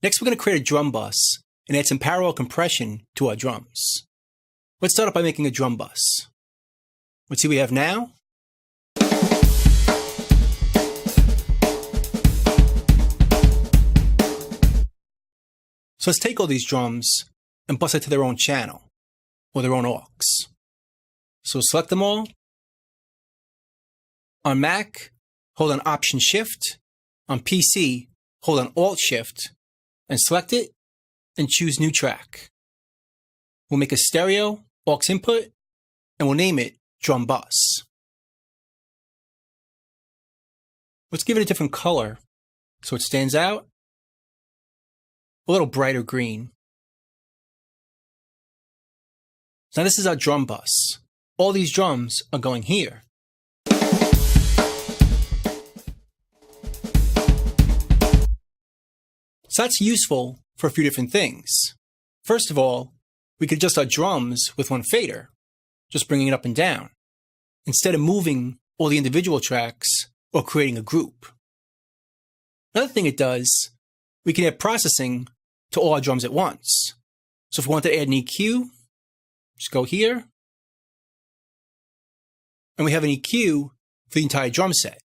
Next, we're going to create a drum bus and add some parallel compression to our drums. Let's start off by making a drum bus. Let's see what we have now. So let's take all these drums and bus it to their own channel, or their own aux. So select them all. On Mac, hold on Option-Shift. On PC, hold on Alt-Shift, and select it, and choose New Track. We'll make a stereo aux input, and we'll name it Drum Bus. Let's give it a different color so it stands out. A little brighter green. Now this is our drum bus. All these drums are going here. So that's useful for a few different things. First of all, we could adjust our drums with one fader, just bringing it up and down, instead of moving all the individual tracks or creating a group. Another thing it does, we can add processing to all our drums at once. So if we want to add an EQ, just go here, and we have an EQ for the entire drum set.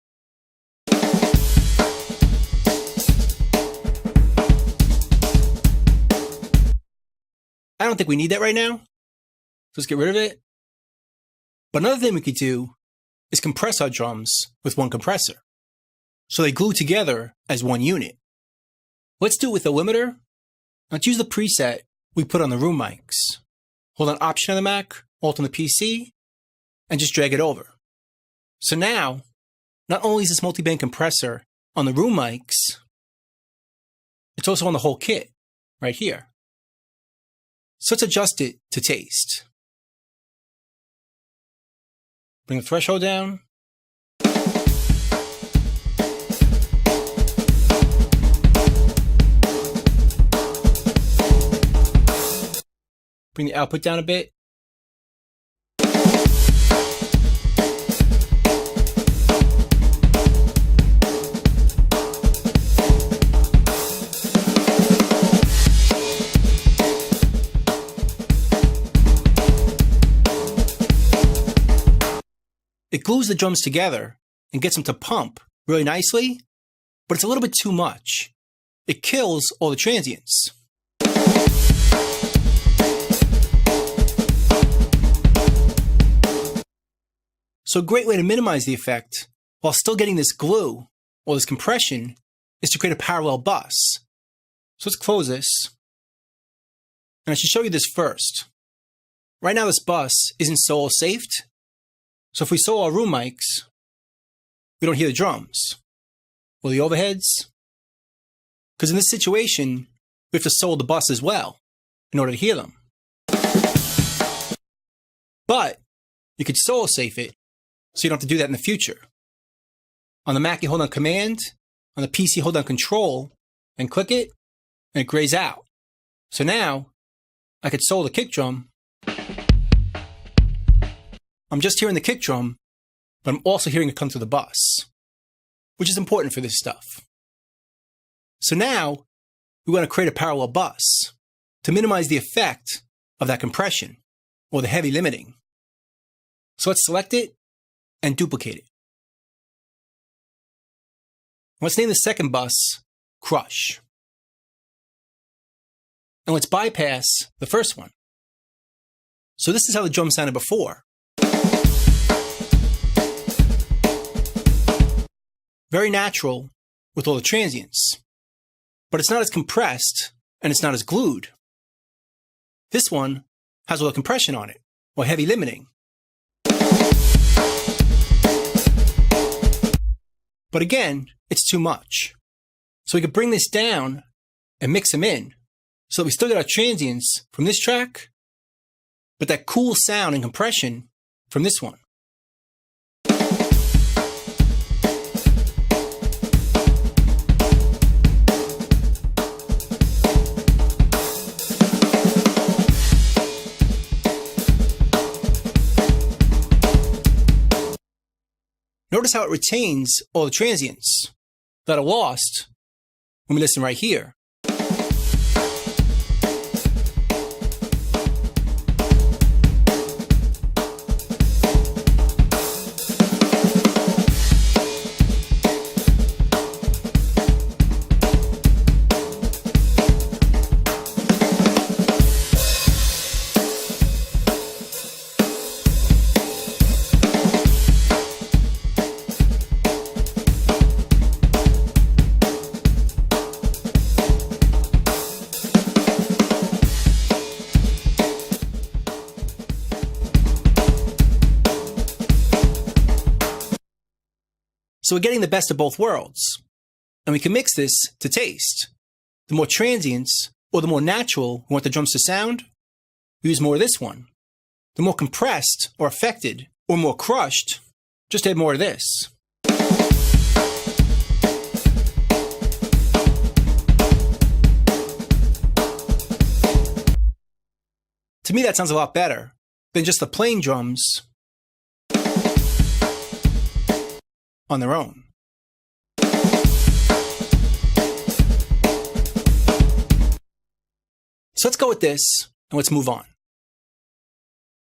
I don't think we need that right now, so let's get rid of it. But another thing we could do is compress our drums with one compressor, so they glue together as one unit. Let's do it with a limiter. Let's use the preset we put on the room mics. Hold on Option on the Mac, Alt on the PC, and just drag it over. So now, not only is this multi-band compressor on the room mics, it's also on the whole kit, right here. So let's adjust it to taste. Bring the threshold down. Bring the output down a bit. It glues the drums together and gets them to pump really nicely, but it's a little bit too much. It kills all the transients. So a great way to minimize the effect while still getting this glue or this compression is to create a parallel bus. So let's close this. And I should show you this first. Right now this bus isn't solo safed. So if we solo our room mics, we don't hear the drums or the overheads. Because in this situation, we have to solo the bus as well in order to hear them. But you could solo safe it so you don't have to do that in the future. On the Mac, you hold on Command. On the PC, hold on Control and click it, and it grays out. So now I could solo the kick drum. I'm just hearing the kick drum, but I'm also hearing it come through the bus, which is important for this stuff. So now we want to create a parallel bus to minimize the effect of that compression or the heavy limiting. So let's select it and duplicate it. Let's name the second bus Crush. And let's bypass the first one. So this is how the drum sounded before. Very natural with all the transients, but it's not as compressed and it's not as glued. This one has all the compression on it, or heavy limiting. But again, it's too much. So we could bring this down and mix them in so that we still get our transients from this track, but that cool sound and compression from this one. Notice how it retains all the transients that are lost when we listen right here. So we're getting the best of both worlds. And we can mix this to taste. The more transient or the more natural we want the drums to sound, we use more of this one. The more compressed or affected or more crushed, just add more of this. To me, that sounds a lot better than just the plain drums on their own. So let's go with this and let's move on.